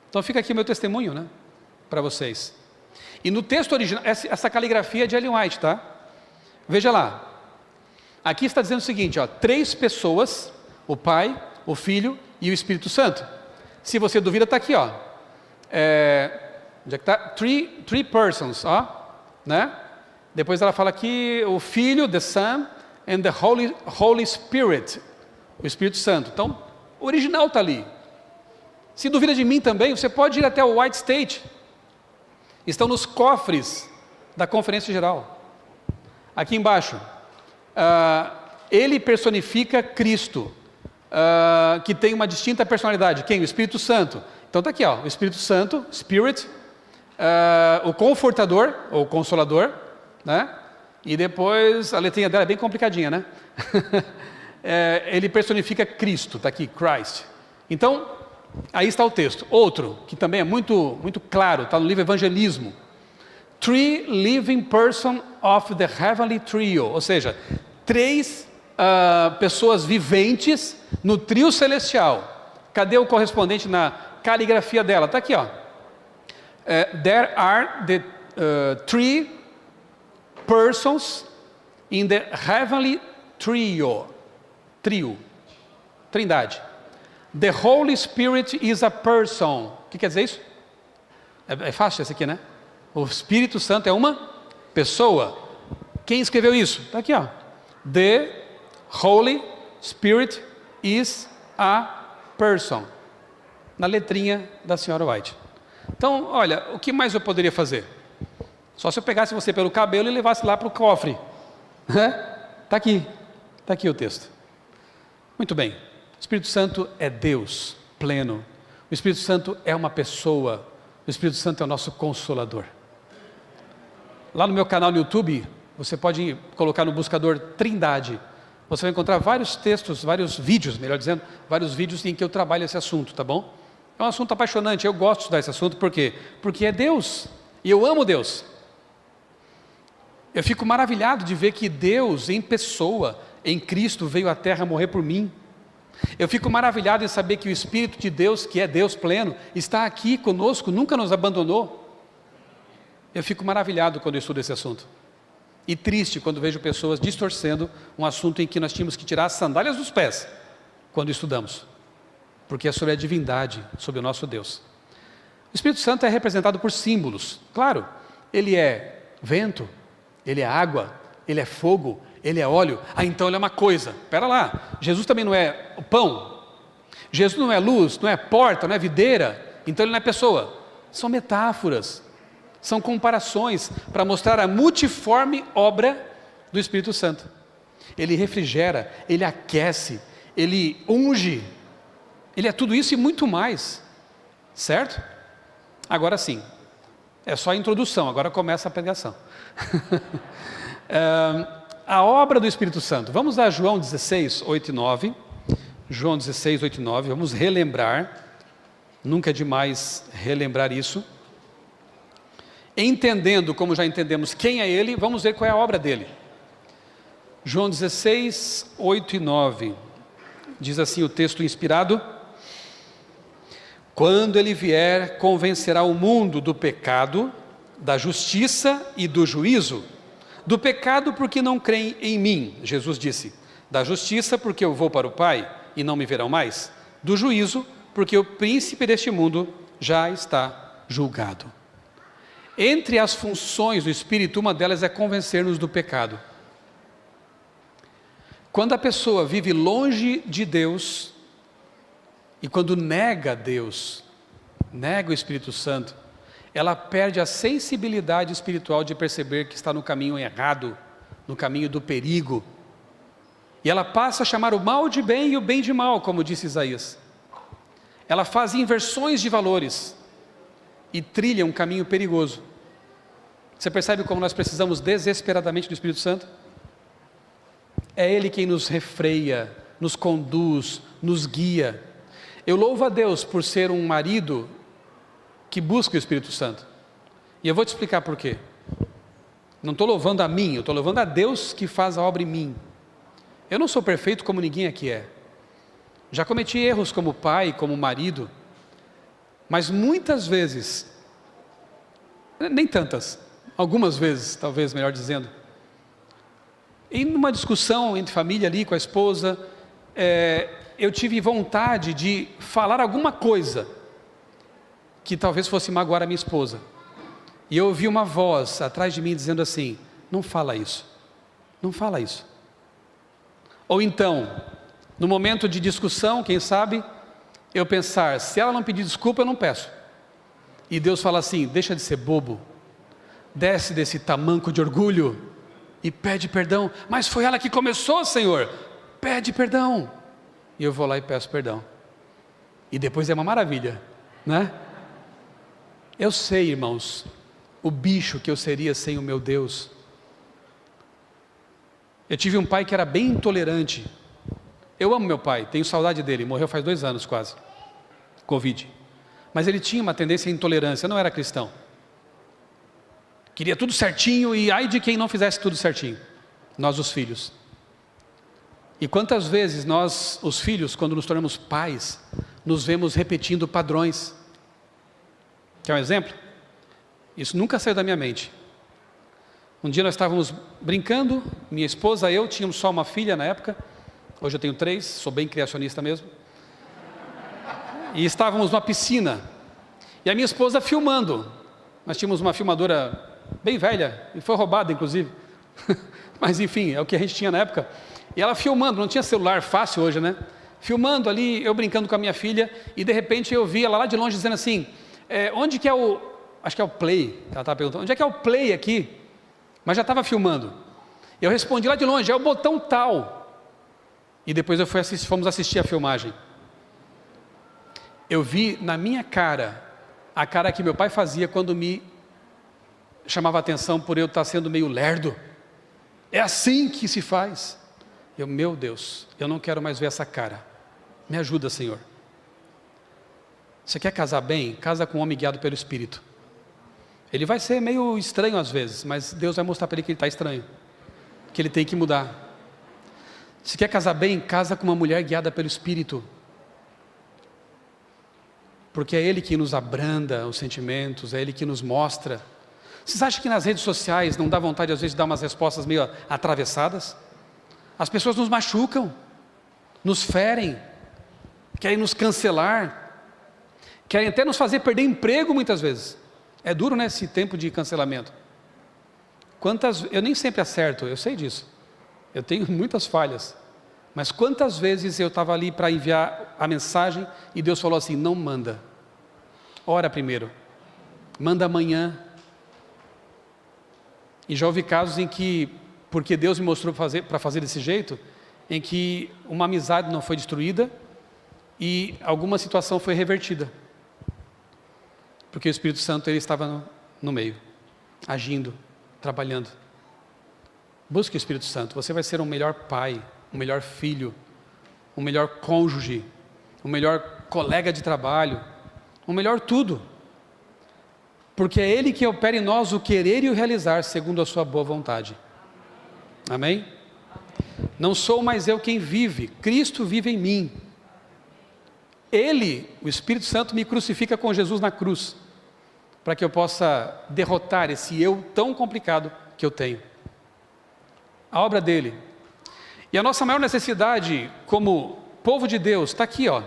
Então fica aqui o meu testemunho, né, para vocês. E no texto original, essa caligrafia é de Ellen White, tá? Veja lá, aqui está dizendo o seguinte, 3 pessoas, o Pai, o Filho e o Espírito Santo. Se você duvida, está aqui, onde é que está? Three persons, né? Depois ela fala aqui, o Filho, the Son, and the Holy Spirit, o Espírito Santo. Então, o original está ali. Se duvida de mim também, você pode ir até o White State. Estão nos cofres da Conferência Geral. Aqui embaixo, ele personifica Cristo, que tem uma distinta personalidade. Quem? O Espírito Santo. Então está aqui, o Espírito Santo, Spirit, o Confortador, ou Consolador, né? E depois, a letrinha dela é bem complicadinha, né? Ele personifica Cristo, está aqui, Christ. Então, aí está o texto. Outro, que também é muito, muito claro, está no livro Evangelismo. 3 living person of the heavenly trio, ou seja, 3 pessoas viventes no trio celestial. Cadê o correspondente na caligrafia dela? Está aqui, there are the 3 persons in the heavenly trio. Trindade. The Holy Spirit is a person. O que quer dizer isso? É fácil esse aqui, né? O Espírito Santo é uma pessoa. Quem escreveu isso? Está aqui, The Holy Spirit is a person. Na letrinha da senhora White. Então, olha, o que mais eu poderia fazer? Só se eu pegasse você pelo cabelo e levasse lá para o cofre. Está aqui o texto. Muito bem. O Espírito Santo é Deus pleno. O Espírito Santo é uma pessoa. O Espírito Santo é o nosso Consolador. Lá no meu canal no YouTube, você pode colocar no buscador Trindade. Você vai encontrar vários textos, vários vídeos, melhor dizendo, vários vídeos em que eu trabalho esse assunto, tá bom? É um assunto apaixonante, eu gosto de estudar esse assunto, por quê? Porque é Deus, e eu amo Deus. Eu fico maravilhado de ver que Deus, em pessoa, em Cristo, veio à terra morrer por mim. Eu fico maravilhado em saber que o Espírito de Deus, que é Deus pleno, está aqui conosco, nunca nos abandonou. Eu fico maravilhado quando eu estudo esse assunto. E triste quando vejo pessoas distorcendo um assunto em que nós tínhamos que tirar as sandálias dos pés, quando estudamos. Porque é sobre a divindade, sobre o nosso Deus. O Espírito Santo é representado por símbolos. Claro, ele é vento, ele é água, ele é fogo, ele é óleo. Ah, então ele é uma coisa. Espera lá, Jesus também não é o pão. Jesus não é luz, não é porta, não é videira. Então ele não é pessoa. São metáforas, são comparações para mostrar a multiforme obra do Espírito Santo. Ele refrigera, ele aquece, ele unge. Ele é tudo isso e muito mais, certo? Agora sim, é só a introdução, agora começa a pregação. A obra do Espírito Santo, vamos a João 16, 8 e 9, João 16, 8 e 9, vamos relembrar, nunca é demais relembrar isso. Entendendo, como já entendemos quem é ele, vamos ver qual é a obra dele. João 16, 8 e 9, diz assim o texto inspirado: quando ele vier, convencerá o mundo do pecado, da justiça e do juízo. Do pecado porque não creem em mim, Jesus disse. Da justiça porque eu vou para o Pai e não me verão mais. Do juízo porque o príncipe deste mundo já está julgado. Entre as funções do Espírito, uma delas é convencer-nos do pecado. Quando a pessoa vive longe de Deus, e quando nega Deus, nega o Espírito Santo, ela perde a sensibilidade espiritual de perceber que está no caminho errado, no caminho do perigo. E ela passa a chamar o mal de bem e o bem de mal, como disse Isaías. Ela faz inversões de valores e trilha um caminho perigoso. Você percebe como nós precisamos desesperadamente do Espírito Santo? É Ele quem nos refreia, nos conduz, nos guia. Eu louvo a Deus por ser um marido que busca o Espírito Santo. E eu vou te explicar por quê. Não estou louvando a mim, eu estou louvando a Deus que faz a obra em mim. Eu não sou perfeito como ninguém aqui é. Já cometi erros como pai, como marido, mas muitas vezes, nem tantas, algumas vezes, talvez melhor dizendo, em uma discussão entre família ali com a esposa, eu tive vontade de falar alguma coisa que talvez fosse magoar a minha esposa. E eu ouvi uma voz atrás de mim dizendo assim: não fala isso, não fala isso. Ou então, no momento de discussão, quem sabe, eu pensar, se ela não pedir desculpa, eu não peço. E Deus fala assim: deixa de ser bobo, desce desse tamanco de orgulho e pede perdão. Mas foi ela que começou, Senhor, pede perdão. E eu vou lá e peço perdão. E depois é uma maravilha, né? Eu sei, irmãos, o bicho que eu seria sem o meu Deus. Eu tive um pai que era bem intolerante. Eu amo meu pai, tenho saudade dele, morreu faz 2 anos quase, Covid. Mas ele tinha uma tendência à intolerância, não era cristão. Queria tudo certinho e ai de quem não fizesse tudo certinho. Nós os filhos. E quantas vezes nós, os filhos, quando nos tornamos pais, nos vemos repetindo padrões. Quer um exemplo? Isso nunca saiu da minha mente. Um dia nós estávamos brincando, minha esposa e eu, tínhamos só uma filha na época, hoje eu tenho 3, sou bem criacionista mesmo, e estávamos numa piscina, e a minha esposa filmando. Nós tínhamos uma filmadora bem velha, e foi roubada inclusive, mas enfim, é o que a gente tinha na época, e ela filmando, não tinha celular fácil hoje, né? Filmando ali, eu brincando com a minha filha, e de repente eu vi ela lá de longe dizendo assim: onde que é o, acho que é o play, ela estava perguntando, onde é que é o play aqui? Mas já estava filmando. Eu respondi lá de longe: é o botão tal. E depois fomos assistir a filmagem. Eu vi na minha cara, a cara que meu pai fazia quando me chamava a atenção por eu estar sendo meio lerdo. É assim que se faz. Meu Deus, eu não quero mais ver essa cara. Me ajuda, Senhor. Você quer casar bem? Casa com um homem guiado pelo Espírito. Ele vai ser meio estranho às vezes, mas Deus vai mostrar para ele que ele está estranho, que ele tem que mudar. Se quer casar bem, casa com uma mulher guiada pelo Espírito, porque é Ele que nos abranda os sentimentos, é Ele que nos mostra. Vocês acham que nas redes sociais não dá vontade às vezes de dar umas respostas meio atravessadas? As pessoas nos machucam, nos ferem, querem nos cancelar, querem até nos fazer perder emprego muitas vezes. É duro, né, esse tempo de cancelamento. Eu nem sempre acerto, eu sei disso. Eu tenho muitas falhas. Mas quantas vezes eu estava ali para enviar a mensagem e Deus falou assim, não manda. Ora primeiro. Manda amanhã. E já houve casos em que, porque Deus me mostrou para fazer desse jeito, em que uma amizade não foi destruída e alguma situação foi revertida. Porque o Espírito Santo ele estava no meio, agindo, trabalhando. Busque o Espírito Santo, você vai ser um melhor pai, um melhor filho, um melhor cônjuge, um melhor colega de trabalho, um melhor tudo. Porque é Ele que opera em nós o querer e o realizar segundo a sua boa vontade. Amém? Não sou mais eu quem vive, Cristo vive em mim. Ele, o Espírito Santo, me crucifica com Jesus na cruz, para que eu possa derrotar esse eu tão complicado que eu tenho. A obra dele. E a nossa maior necessidade como povo de Deus está aqui, ó.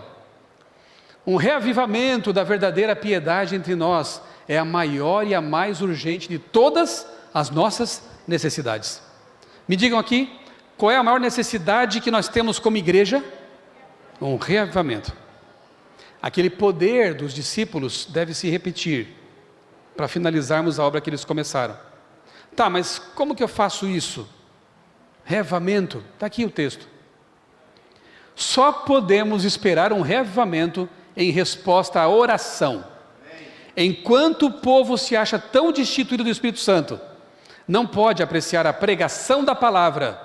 Um reavivamento da verdadeira piedade entre nós é a maior e a mais urgente de todas as nossas necessidades. Me digam aqui, qual é a maior necessidade que nós temos como igreja? Um reavivamento. Aquele poder dos discípulos deve se repetir para finalizarmos a obra que eles começaram. Tá, mas como que eu faço isso? Reavivamento, está aqui o texto. Só podemos esperar um reavivamento em resposta à oração. Enquanto o povo se acha tão destituído do Espírito Santo, não pode apreciar a pregação da palavra.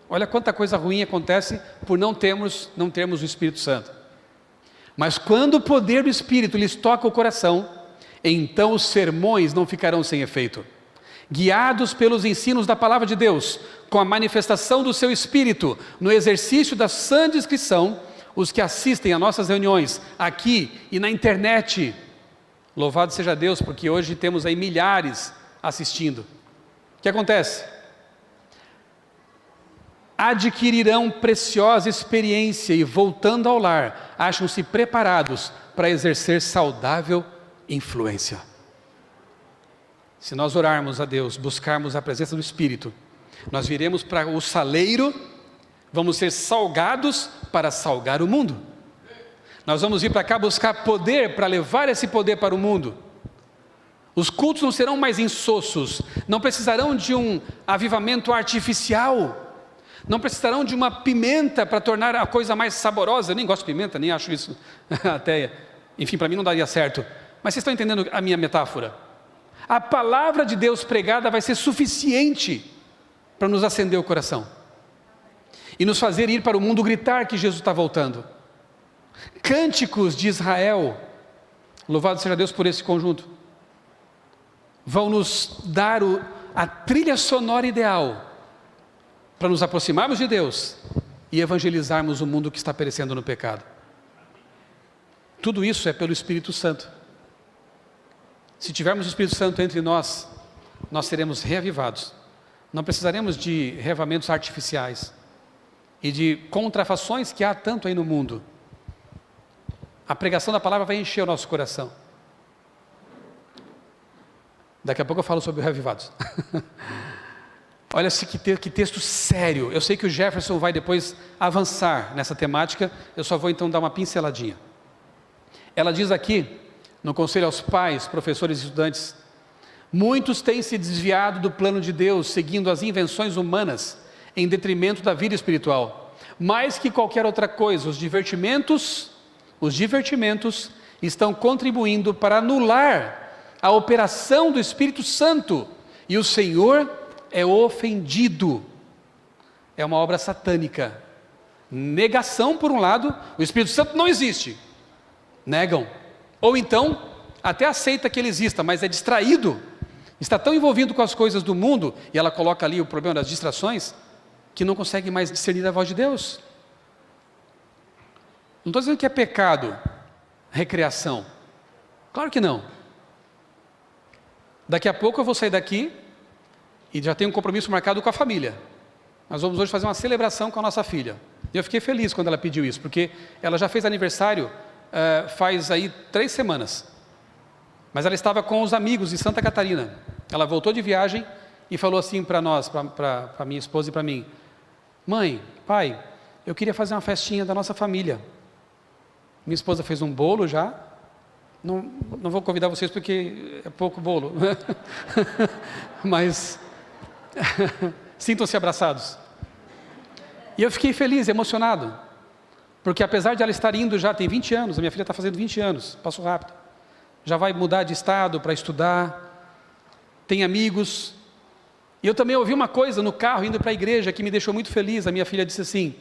Olha quanta coisa ruim acontece por não termos o Espírito Santo. Mas quando o poder do Espírito lhes toca o coração, então os sermões não ficarão sem efeito. Guiados pelos ensinos da palavra de Deus, com a manifestação do seu Espírito, no exercício da sã discrição, os que assistem a nossas reuniões, aqui e na internet, louvado seja Deus, porque hoje temos aí milhares assistindo. O que acontece? Adquirirão preciosa experiência e, voltando ao lar, acham-se preparados para exercer saudável influência. Se nós orarmos a Deus, buscarmos a presença do Espírito, nós viremos para o saleiro, vamos ser salgados para salgar o mundo. Nós vamos vir para cá buscar poder para levar esse poder para o mundo. Os cultos não serão mais insossos, não precisarão de um avivamento artificial, não precisarão de uma pimenta para tornar a coisa mais saborosa. Eu nem gosto de pimenta, nem acho isso até, enfim, para mim não daria certo. Mas vocês estão entendendo a minha metáfora? A palavra de Deus pregada vai ser suficiente para nos acender o coração e nos fazer ir para o mundo gritar que Jesus está voltando. Cânticos de Israel, louvado seja Deus por esse conjunto, vão nos dar a trilha sonora ideal para nos aproximarmos de Deus e evangelizarmos o mundo que está perecendo no pecado. Tudo isso é pelo Espírito Santo. Se tivermos o Espírito Santo entre nós, nós seremos reavivados. Não precisaremos de reavivamentos artificiais e de contrafações que há tanto aí no mundo. A pregação da palavra vai encher o nosso coração. Daqui a pouco eu falo sobre reavivados. Olha que texto sério. Eu sei que o Jefferson vai depois avançar nessa temática, eu só vou então dar uma pinceladinha. Ela diz aqui, no conselho aos pais, professores e estudantes: muitos têm se desviado do plano de Deus, seguindo as invenções humanas, em detrimento da vida espiritual. Mais que qualquer outra coisa, os divertimentos estão contribuindo para anular a operação do Espírito Santo, e o Senhor é ofendido. é uma obra satânica. Negação por um lado, o Espírito Santo não existe. Negam. Ou então, até aceita que ele exista, mas é distraído. Está tão envolvido com as coisas do mundo, e ela coloca ali o problema das distrações, que não consegue mais discernir a voz de Deus. Não estou dizendo que é pecado, recreação. Claro que não. Daqui a pouco eu vou sair daqui e já tenho um compromisso marcado com a família. Nós vamos hoje fazer uma celebração com a nossa filha. E eu fiquei feliz quando ela pediu isso, porque ela já fez aniversário faz aí 3 semanas. Mas ela estava com os amigos em Santa Catarina. Ela voltou de viagem e falou assim para nós, para minha esposa e para mim: mãe, pai, eu queria fazer uma festinha da nossa família. Minha esposa fez um bolo já. Não vou convidar vocês porque é pouco bolo. Mas sintam-se abraçados. E eu fiquei feliz, emocionado. Porque apesar de ela estar indo já, tem 20 anos, a minha filha está fazendo 20 anos, passo rápido. Já vai mudar de estado para estudar, tem amigos. E eu também ouvi uma coisa no carro, indo para a igreja, que me deixou muito feliz. A minha filha disse assim: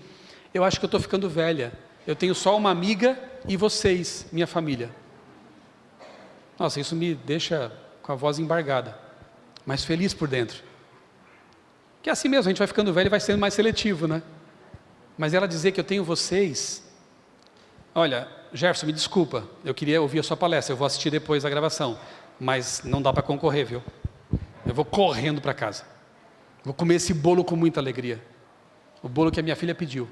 eu acho que eu estou ficando velha, eu tenho só uma amiga e vocês, minha família. Nossa, isso me deixa com a voz embargada, mas feliz por dentro. Que é assim mesmo, a gente vai ficando velho e vai sendo mais seletivo, né? Mas ela dizer que eu tenho vocês... Olha, Jefferson, me desculpa, eu queria ouvir a sua palestra, eu vou assistir depois a gravação, mas não dá para concorrer, viu? Eu vou correndo para casa. Vou comer esse bolo com muita alegria. O bolo que a minha filha pediu.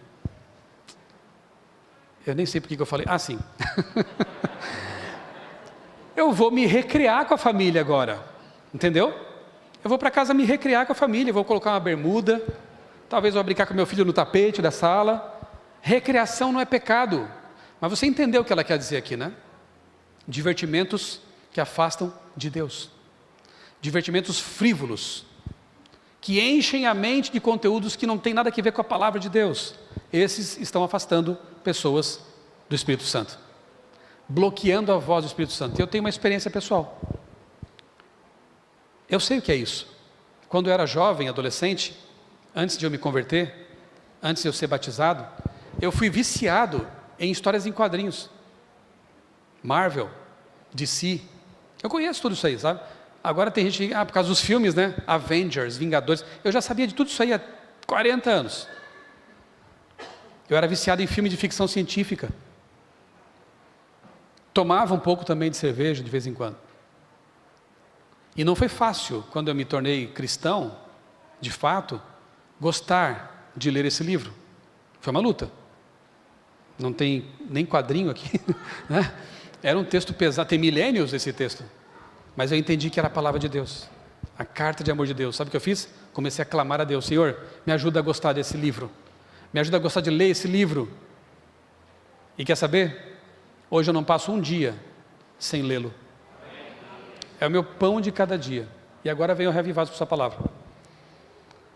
Eu nem sei por que eu falei. Ah, sim. Eu vou me recriar com a família agora. Entendeu? Eu vou para casa me recriar com a família. Vou colocar uma bermuda. Talvez eu vou brincar com meu filho no tapete da sala. Recreação não é pecado. Mas você entendeu o que ela quer dizer aqui, né? Divertimentos que afastam de Deus. Divertimentos frívolos. Que enchem a mente de conteúdos que não tem nada a ver com a palavra de Deus. Esses estão afastando pessoas do Espírito Santo. Bloqueando a voz do Espírito Santo. Eu tenho uma experiência pessoal. Eu sei o que é isso. Quando eu era jovem, adolescente, antes de eu me converter, antes de eu ser batizado, eu fui viciado em histórias em quadrinhos. Marvel, DC. Eu conheço tudo isso aí, sabe? Agora tem gente, por causa dos filmes, né? Avengers, Vingadores. Eu já sabia de tudo isso aí há 40 anos. Eu era viciado em filme de ficção científica. Tomava um pouco também de cerveja de vez em quando. E não foi fácil, quando eu me tornei cristão, de fato, gostar de ler esse livro. Foi uma luta. Não tem nem quadrinho aqui, né? Era um texto pesado, tem milênios esse texto. Mas eu entendi que era a palavra de Deus, a carta de amor de Deus. Sabe o que eu fiz? Comecei a clamar a Deus: Senhor, me ajuda a gostar desse livro. Me ajuda a gostar de ler esse livro. E quer saber? Hoje eu não passo um dia sem lê-lo. É o meu pão de cada dia. E agora venho reavivados por sua palavra.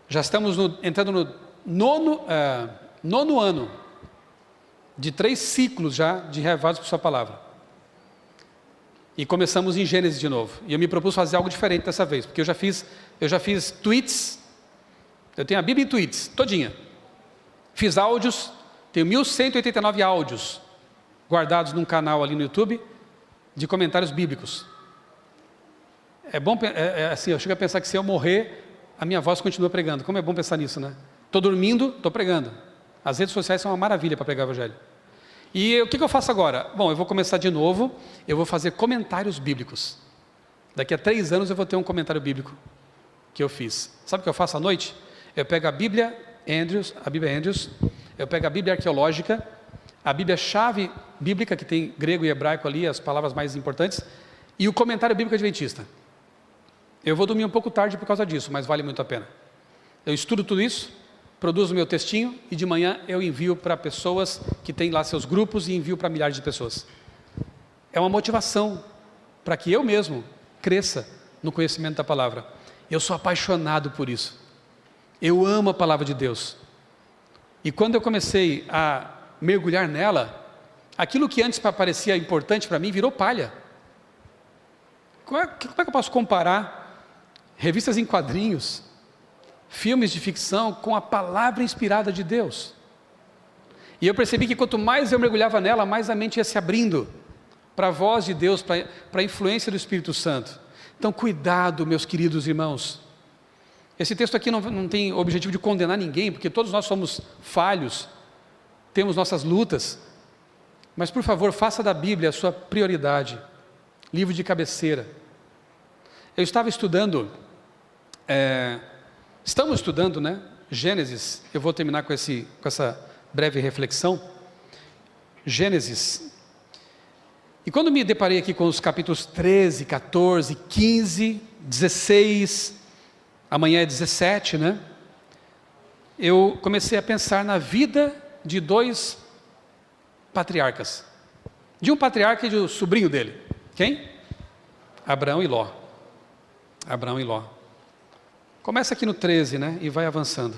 Já estamos entrando no nono ano de 3 ciclos já de reavivados por sua palavra. E começamos em Gênesis de novo. E eu me propus fazer algo diferente dessa vez, porque eu já fiz tweets. Eu tenho a Bíblia em tweets, todinha. Fiz áudios, tenho 1189 áudios guardados num canal ali no YouTube de comentários bíblicos. É bom, assim, eu chego a pensar que se eu morrer, a minha voz continua pregando. Como é bom pensar nisso, né? Estou dormindo, estou pregando. As redes sociais são uma maravilha para pregar o evangelho. E o que eu faço agora? Bom, eu vou começar de novo, eu vou fazer comentários bíblicos. Daqui a 3 anos eu vou ter um comentário bíblico que eu fiz. Sabe o que eu faço à noite? Eu pego a Bíblia Andrews, eu pego a Bíblia arqueológica, a Bíblia chave bíblica, que tem grego e hebraico ali, as palavras mais importantes, e o comentário bíblico adventista. Eu vou dormir um pouco tarde por causa disso, mas vale muito a pena. Eu estudo tudo isso, produzo meu textinho e de manhã eu envio para pessoas que têm lá seus grupos e envio para milhares de pessoas. É uma motivação para que eu mesmo cresça no conhecimento da palavra. Eu sou apaixonado por isso. Eu amo a palavra de Deus. E quando eu comecei a mergulhar nela, aquilo que antes parecia importante para mim virou palha. Como é que eu posso comparar revistas em quadrinhos, filmes de ficção com a palavra inspirada de Deus. E eu percebi que quanto mais eu mergulhava nela, mais a mente ia se abrindo para a voz de Deus, para a influência do Espírito Santo. Então, cuidado, meus queridos irmãos. Esse texto aqui não tem o objetivo de condenar ninguém, porque todos nós somos falhos, temos nossas lutas. Mas, por favor, faça da Bíblia a sua prioridade, livro de cabeceira. Eu estava estudando, estamos estudando, né? Gênesis. Eu vou terminar com essa breve reflexão. Gênesis. E quando me deparei aqui com os capítulos 13, 14, 15, 16, amanhã é 17, né? Eu comecei a pensar na vida de dois patriarcas. De um patriarca e de um sobrinho dele. Quem? Abraão e Ló. Abraão e Ló. Começa aqui no 13, né? E vai avançando.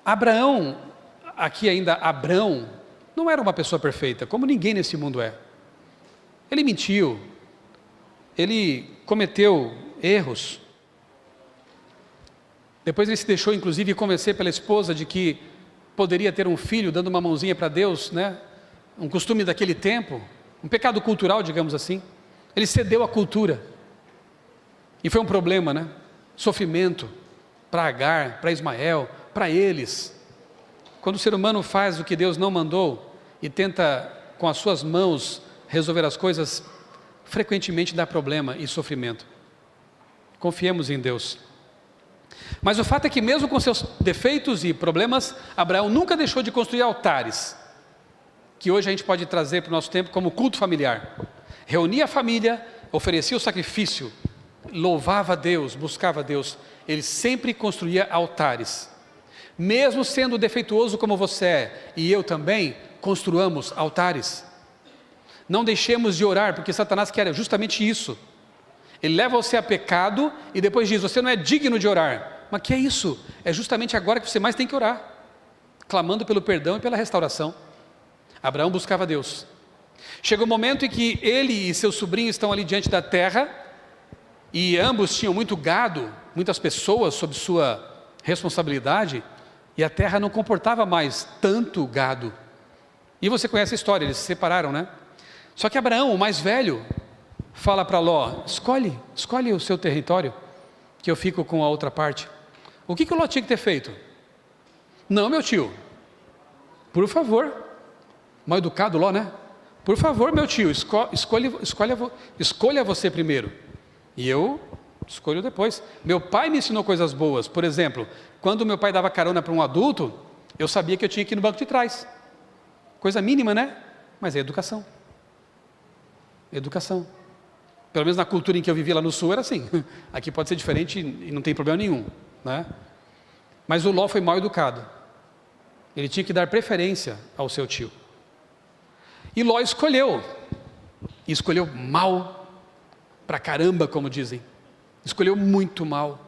Abraão, aqui ainda Abrão, não era uma pessoa perfeita, como ninguém nesse mundo é. Ele mentiu, ele cometeu erros. Depois ele se deixou, inclusive, convencer pela esposa de que poderia ter um filho, dando uma mãozinha para Deus, né? Um costume daquele tempo, um pecado cultural, digamos assim. Ele cedeu à cultura. E foi um problema, né? Sofrimento para Agar, para Ismael, para eles. Quando o ser humano faz o que Deus não mandou e tenta com as suas mãos resolver as coisas, frequentemente dá problema e sofrimento. Confiemos em Deus. Mas o fato é que mesmo com seus defeitos e problemas, Abraão nunca deixou de construir altares, que hoje a gente pode trazer para o nosso tempo como culto familiar. Reunia a família, oferecia o sacrifício, louvava a Deus, buscava a Deus. Ele sempre construía altares. Mesmo sendo defeituoso como você é, e eu também, construamos altares. Não deixemos de orar, porque Satanás quer justamente isso. Ele leva você a pecado e depois diz, você não é digno de orar. Mas que é isso? É justamente agora que você mais tem que orar, clamando pelo perdão e pela restauração. Abraão buscava Deus. Chega o momento em que ele e seu sobrinho estão ali diante da terra, e ambos tinham muito gado, muitas pessoas sob sua responsabilidade, e a terra não comportava mais tanto gado. E você conhece a história, eles se separaram, né? Só que Abraão, o mais velho, fala para Ló, escolhe o seu território, que eu fico com a outra parte. O que o Ló tinha que ter feito? Não, meu tio, por favor, mal educado Ló, né? Por favor, meu tio, escolha você primeiro, e eu escolho depois. Meu pai me ensinou coisas boas. Por exemplo, quando meu pai dava carona para um adulto, eu sabia que eu tinha que ir no banco de trás. Coisa mínima, né? Mas é educação. Educação. Pelo menos na cultura em que eu vivi lá no sul era assim. Aqui pode ser diferente e não tem problema nenhum, né? Mas o Ló foi mal educado. Ele tinha que dar preferência ao seu tio. E Ló escolheu. E escolheu mal pra caramba, como dizem. Escolheu muito mal.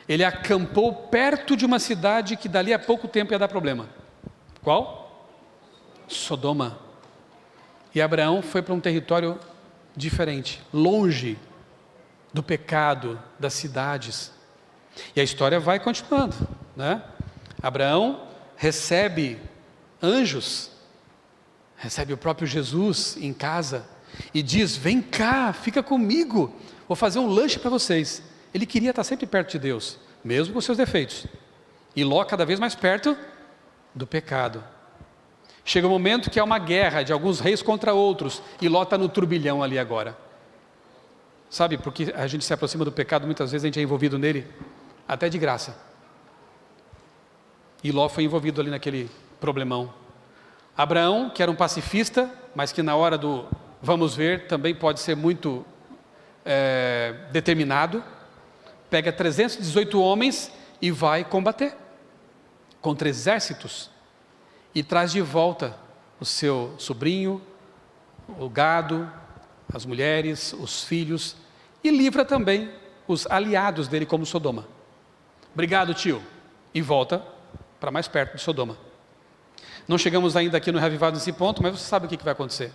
Ele acampou perto de uma cidade que dali a pouco tempo ia dar problema. Qual? Sodoma. E Abraão foi para um território diferente, longe do pecado, das cidades. E a história vai continuando, né? Abraão recebe anjos, recebe o próprio Jesus em casa e diz, vem cá, fica comigo, vou fazer um lanche para vocês. Ele queria estar sempre perto de Deus, mesmo com seus defeitos. E Ló cada vez mais perto do pecado. Chega um momento que há uma guerra de alguns reis contra outros, e Ló está no turbilhão ali agora. Sabe, porque a gente se aproxima do pecado, muitas vezes a gente é envolvido nele, até de graça. E Ló foi envolvido ali naquele problemão. Abraão, que era um pacifista, mas que na hora do vamos ver, também pode ser muito determinado, pega 318 homens e vai combater contra exércitos. E traz de volta o seu sobrinho, o gado, as mulheres, os filhos, e livra também os aliados dele como Sodoma. Obrigado, tio. E volta para mais perto de Sodoma. Não chegamos ainda aqui no Reavivado nesse ponto, mas você sabe o que vai acontecer.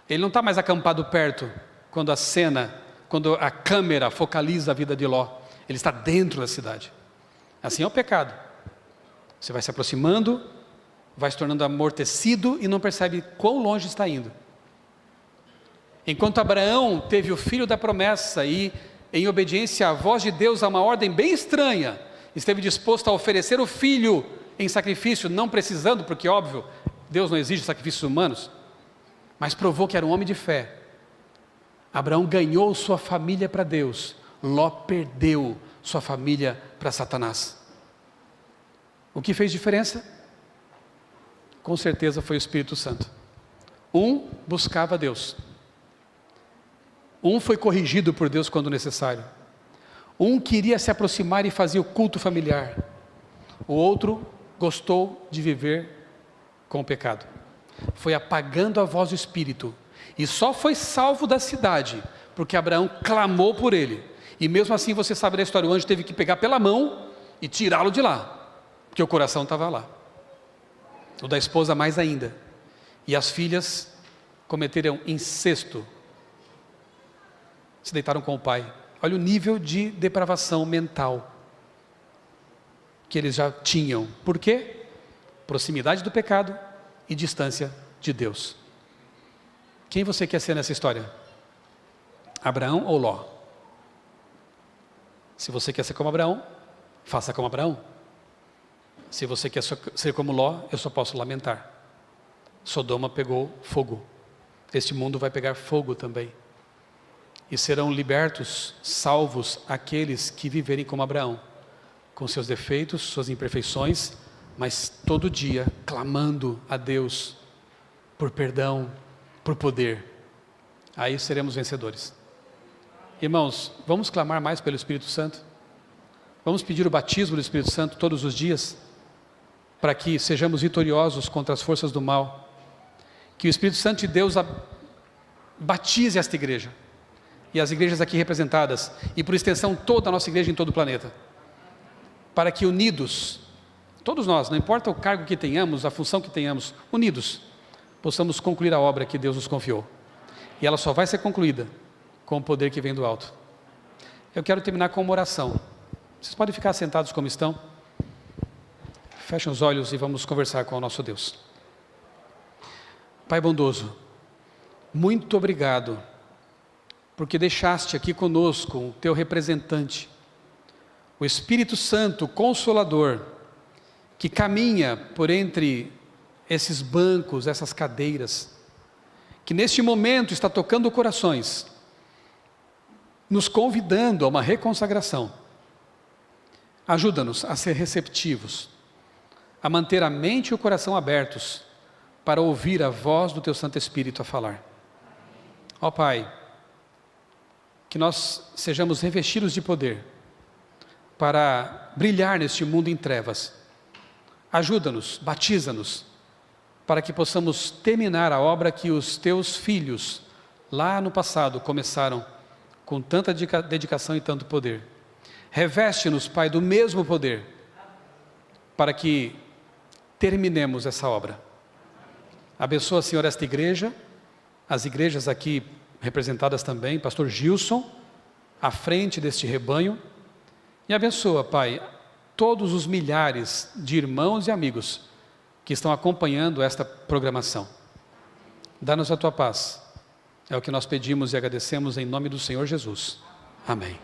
Ele não está mais acampado perto, quando a câmera focaliza a vida de Ló. ele está dentro da cidade. Assim é o pecado. Você vai se aproximando, vai se tornando amortecido e não percebe quão longe está indo. Enquanto Abraão teve o filho da promessa e, em obediência à voz de Deus, a uma ordem bem estranha, esteve disposto a oferecer o filho em sacrifício, não precisando, porque óbvio, Deus não exige sacrifícios humanos, mas provou que era um homem de fé. Abraão ganhou sua família para Deus, Ló perdeu sua família para Satanás. O que fez diferença? Com certeza foi o Espírito Santo. Um buscava Deus. Um foi corrigido por Deus quando necessário. Um queria se aproximar e fazia o culto familiar. O outro gostou de viver com o pecado. Foi apagando a voz do Espírito. E só foi salvo da cidade, porque Abraão clamou por ele. E mesmo assim você sabe da história, o anjo teve que pegar pela mão e tirá-lo de lá, porque o coração estava lá. O da esposa mais ainda. E as filhas cometeram incesto. Se deitaram com o pai. Olha o nível de depravação mental que eles já tinham. Por quê? Proximidade do pecado e distância de Deus. Quem você quer ser nessa história? Abraão ou Ló? Se você quer ser como Abraão, faça como Abraão. Se você quer ser como Ló, eu só posso lamentar. Sodoma pegou fogo. Este mundo vai pegar fogo também. E serão libertos, salvos aqueles que viverem como Abraão, com seus defeitos, suas imperfeições, mas todo dia clamando a Deus por perdão, por poder. Aí seremos vencedores. Irmãos, vamos clamar mais pelo Espírito Santo? Vamos pedir o batismo do Espírito Santo todos os dias, para que sejamos vitoriosos contra as forças do mal. Que o Espírito Santo de Deus batize esta igreja, e as igrejas aqui representadas, e por extensão toda a nossa igreja em todo o planeta, para que unidos, todos nós, não importa o cargo que tenhamos, a função que tenhamos, unidos, possamos concluir a obra que Deus nos confiou. E ela só vai ser concluída com o poder que vem do alto. Eu quero terminar com uma oração. Vocês podem ficar sentados como estão? Fechem os olhos e vamos conversar com o nosso Deus. Pai bondoso, muito obrigado, porque deixaste aqui conosco o teu representante, o Espírito Santo Consolador, que caminha por entre esses bancos, essas cadeiras, que neste momento está tocando corações, nos convidando a uma reconsagração. Ajuda-nos a ser receptivos, a manter a mente e o coração abertos, para ouvir a voz do teu Santo Espírito a falar. Ó Pai, que nós sejamos revestidos de poder, para brilhar neste mundo em trevas. Ajuda-nos, batiza-nos, para que possamos terminar a obra que os teus filhos, lá no passado, começaram com tanta dedicação e tanto poder. Reveste-nos, Pai, do mesmo poder, para que terminemos essa obra. Abençoa, Senhor, esta igreja, as igrejas aqui representadas também, pastor Gilson, à frente deste rebanho, e abençoa, Pai, todos os milhares de irmãos e amigos que estão acompanhando esta programação. Dá-nos a tua paz. É o que nós pedimos e agradecemos em nome do Senhor Jesus. Amém.